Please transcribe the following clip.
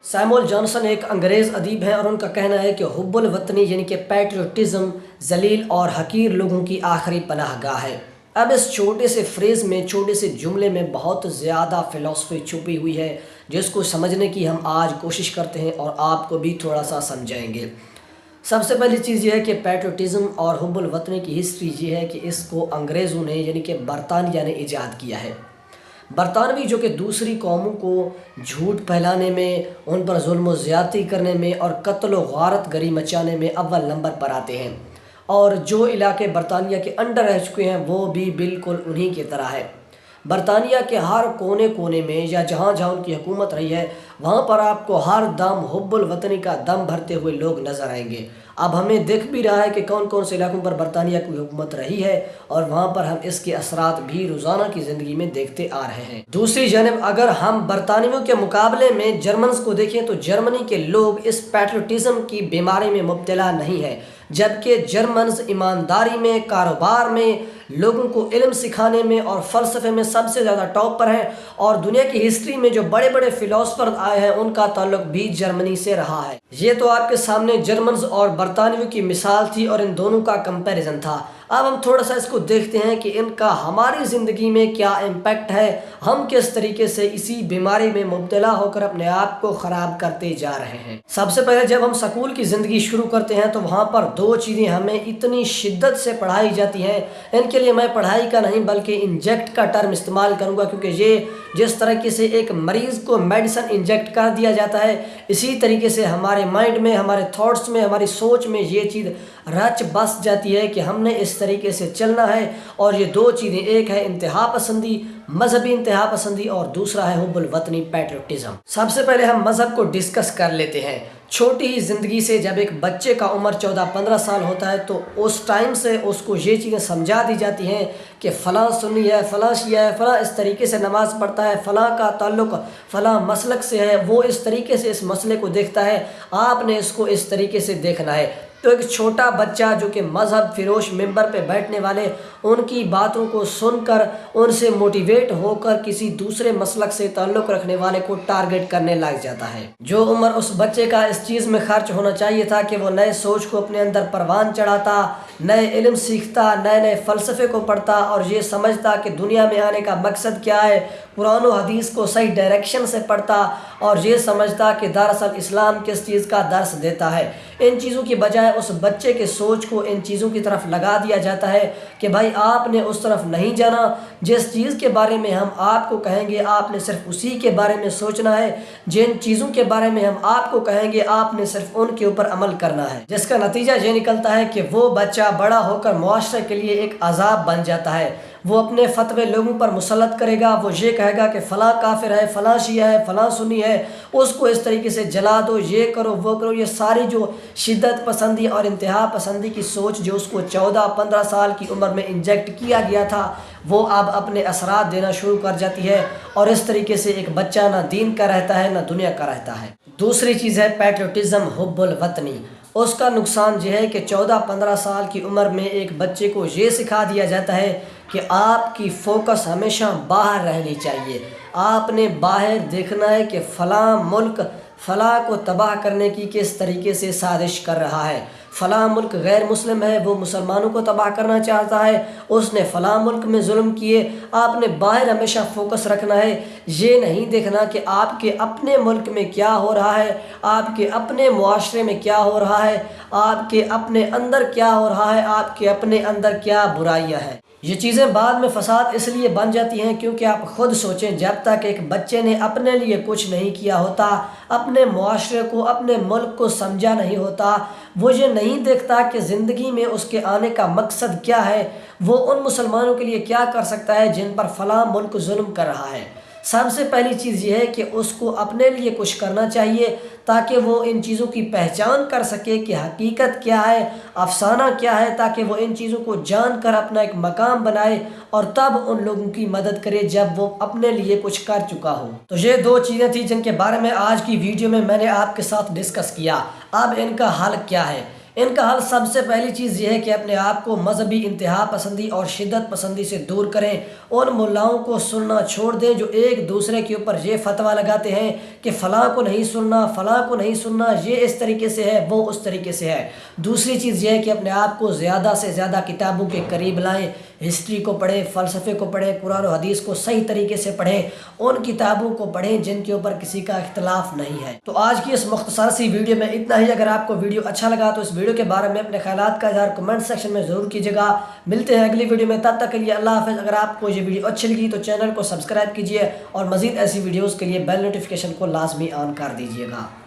Samuel Johnson ایک انگریز ادیب ہیں اور ان کا کہنا ہے کہ حب الوطنی یعنی کہ پیٹریوٹزم ذلیل اور حقیر لوگوں کی آخری پناہ گاہ ہے۔ اب اس چھوٹے سے فریز میں، چھوٹے سے جملے میں بہت زیادہ فلسفی چھپی ہوئی ہے، جس کو سمجھنے کی ہم آج کوشش کرتے ہیں اور آپ کو بھی تھوڑا سا سمجھائیں گے۔ سب سے پہلی چیز یہ ہے کہ پیٹریوٹزم اور حب الوطنی کی ہسٹری یہ ہے کہ اس کو انگریزوں نے یعنی کہ برطانیہ نے ایجاد کیا ہے۔ برطانوی جو کہ دوسری قوموں کو جھوٹ پھیلانے میں، ان پر ظلم و زیادتی کرنے میں اور قتل و غارت گری مچانے میں اول نمبر پر آتے ہیں، اور جو علاقے برطانیہ کے انڈر رہ چکے ہیں وہ بھی بالکل انہی کی طرح ہے۔ برطانیہ کے ہر کونے کونے میں یا جہاں جہاں ان کی حکومت رہی ہے وہاں پر آپ کو ہر دم حب الوطنی کا دم بھرتے ہوئے لوگ نظر آئیں گے۔ اب ہمیں دکھ بھی رہا ہے کہ کون کون سے علاقوں پر برطانیہ کی حکومت رہی ہے اور وہاں پر ہم اس کے اثرات بھی روزانہ کی زندگی میں دیکھتے آ رہے ہیں۔ دوسری جانب اگر ہم برطانویوں کے مقابلے میں جرمنز کو دیکھیں تو جرمنی کے لوگ اس پیٹریوٹزم کی بیماری میں مبتلا نہیں ہیں، جبکہ جرمنز ایمانداری میں، کاروبار میں، لوگوں کو علم سکھانے میں اور فلسفے میں سب سے زیادہ ٹاپ پر ہیں، اور دنیا کی ہسٹری میں جو بڑے بڑے فلاسفر آئے ہیں ان کا تعلق بھی جرمنی سے رہا ہے۔ یہ تو آپ کے سامنے جرمنز اور برطانویوں کی مثال تھی اور ان دونوں کا کمپیریزن تھا۔ اب ہم تھوڑا سا اس کو دیکھتے ہیں کہ ان کا ہماری زندگی میں کیا امپیکٹ ہے، ہم کس طریقے سے اسی بیماری میں مبتلا ہو کر اپنے آپ کو خراب کرتے جا رہے ہیں۔ سب سے پہلے جب ہم سکول کی زندگی شروع کرتے ہیں تو وہاں پر دو چیزیں ہمیں اتنی شدت سے پڑھائی جاتی ہیں، ان کے لیے میں پڑھائی کا نہیں بلکہ انجیکٹ کا ٹرم استعمال کروں گا، کیونکہ یہ جس طریقے سے ایک مریض کو میڈیسن انجیکٹ کر دیا جاتا ہے اسی طریقے سے ہمارے مائنڈ میں، ہمارے تھاٹس میں، ہماری سوچ میں یہ چیز رچ بس جاتی ہے کہ ہم نے اس طریقے سے چلنا ہے۔ اور یہ دو چیزیں، ایک ہے انتہا پسندی، مذہبی انتہا پسندی، اور دوسرا ہے حب الوطنی پیٹریوٹزم۔ سب سے پہلے ہم مذہب کو ڈسکس کر لیتے ہیں۔ چھوٹی ہی زندگی سے جب ایک بچے کا عمر 14-15 سال ہوتا ہے تو اس ٹائم سے اس کو یہ چیزیں سمجھا دی جاتی ہیں کہ فلاں سنی ہے، فلاں شیعہ ہے، فلاں اس طریقے سے نماز پڑھتا ہے، فلاں کا تعلق فلاں مسلک سے ہے، وہ اس طریقے سے اس مسئلے کو دیکھتا ہے، آپ نے اس کو اس طریقے سے دیکھنا ہے۔ تو ایک چھوٹا بچہ جو کہ مذہب فروش ممبر پہ بیٹھنے والے ان کی باتوں کو سن کر ان سے موٹیویٹ ہو کر کسی دوسرے مسلک سے تعلق رکھنے والے کو ٹارگٹ کرنے لگ جاتا ہے۔ جو عمر اس بچے کا اس چیز میں خرچ ہونا چاہیے تھا کہ وہ نئے سوچ کو اپنے اندر پروان چڑھاتا، نئے علم سیکھتا، نئے نئے فلسفے کو پڑھتا اور یہ سمجھتا کہ دنیا میں آنے کا مقصد کیا ہے، قرآن و حدیث کو صحیح ڈائریکشن سے پڑھتا اور یہ سمجھتا کہ دراصل اسلام کس چیز کا درس دیتا ہے۔ ان چیزوں کی بجائے اس بچے کے سوچ کو ان چیزوں کی طرف لگا دیا جاتا ہے کہ بھائی آپ نے اس طرف نہیں جانا، جس چیز کے بارے میں ہم آپ کو کہیں گے آپ نے صرف اسی کے بارے میں سوچنا ہے، جن چیزوں کے بارے میں ہم آپ کو کہیں گے آپ نے صرف ان کے اوپر عمل کرنا ہے، جس کا نتیجہ یہ نکلتا ہے کہ وہ بچہ بڑا ہو کر معاشرے کے لیے ایک عذاب بن جاتا ہے۔ وہ اپنے فتوے لوگوں پر مسلط کرے گا، وہ یہ کہے گا کہ فلاں کافر ہے، فلاں شیعہ ہے، فلاں سنی ہے، اس کو اس طریقے سے جلا دو، یہ کرو وہ کرو۔ یہ ساری جو شدت پسندی اور انتہا پسندی کی سوچ جو اس کو 14-15 سال کی عمر میں انجیکٹ کیا گیا تھا وہ اب اپنے اثرات دینا شروع کر جاتی ہے، اور اس طریقے سے ایک بچہ نہ دین کا رہتا ہے نہ دنیا کا رہتا ہے۔ دوسری چیز ہے پیٹریوٹزم، حب الوطنی۔ اس کا نقصان یہ ہے کہ 14-15 سال کی عمر میں ایک بچے کو یہ سکھا دیا جاتا ہے کہ آپ کی فوکس ہمیشہ باہر رہنی چاہیے، آپ نے باہر دیکھنا ہے کہ فلاں ملک فلاں کو تباہ کرنے کی کس طریقے سے سازش کر رہا ہے، فلاں ملک غیر مسلم ہے، وہ مسلمانوں کو تباہ کرنا چاہتا ہے، اس نے فلاں ملک میں ظلم کیے۔ آپ نے باہر ہمیشہ فوکس رکھنا ہے، یہ نہیں دیکھنا کہ آپ کے اپنے ملک میں کیا ہو رہا ہے، آپ کے اپنے معاشرے میں کیا ہو رہا ہے، آپ کے اپنے اندر کیا ہو رہا ہے، آپ کے اپنے اندر کیا برائیاں ہیں۔ یہ چیزیں بعد میں فساد اس لیے بن جاتی ہیں کیونکہ آپ خود سوچیں، جب تک ایک بچے نے اپنے لیے کچھ نہیں کیا ہوتا، اپنے معاشرے کو، اپنے ملک کو سمجھا نہیں ہوتا، وہ یہ نہیں دیکھتا کہ زندگی میں اس کے آنے کا مقصد کیا ہے، وہ ان مسلمانوں کے لیے کیا کر سکتا ہے جن پر فلاں ملک ظلم کر رہا ہے۔ سب سے پہلی چیز یہ ہے کہ اس کو اپنے لیے کچھ کرنا چاہیے تاکہ وہ ان چیزوں کی پہچان کر سکے کہ حقیقت کیا ہے، افسانہ کیا ہے، تاکہ وہ ان چیزوں کو جان کر اپنا ایک مقام بنائے اور تب ان لوگوں کی مدد کرے جب وہ اپنے لیے کچھ کر چکا ہو۔ تو یہ دو چیزیں تھیں جن کے بارے میں آج کی ویڈیو میں نے آپ کے ساتھ ڈسکس کیا۔ اب ان کا حل کیا ہے؟ ان کا حل سب سے پہلی چیز یہ ہے کہ اپنے آپ کو مذہبی انتہا پسندی اور شدت پسندی سے دور کریں۔ ان ملاؤں کو سننا چھوڑ دیں جو ایک دوسرے کے اوپر یہ فتویٰ لگاتے ہیں کہ فلاں کو نہیں سننا، فلاں کو نہیں سننا، یہ اس طریقے سے ہے، وہ اس طریقے سے ہے۔ دوسری چیز یہ ہے کہ اپنے آپ کو زیادہ سے زیادہ کتابوں کے قریب لائیں، ہسٹری کو پڑھیں، فلسفے کو پڑھیں، قرآن و حدیث کو صحیح طریقے سے پڑھیں، ان کتابوں کو پڑھیں جن کے اوپر کسی کا اختلاف نہیں ہے۔ تو آج کی اس مختصر سی ویڈیو میں اتنا ہی۔ اگر آپ کو ویڈیو اچھا لگا تو اس ویڈیو کے بارے میں اپنے خیالات کا اظہار کمنٹ سیکشن میں ضرور کیجیے گا۔ ملتے ہیں اگلی ویڈیو میں، تب تک کے لیے اللہ حافظ۔ اگر آپ کو یہ ویڈیو اچھی لگی تو چینل کو سبسکرائب کیجیے اور مزید ایسی ویڈیوز کے لیے بیل نوٹیفیکیشن کو لازمی آن کر دیجیے گا۔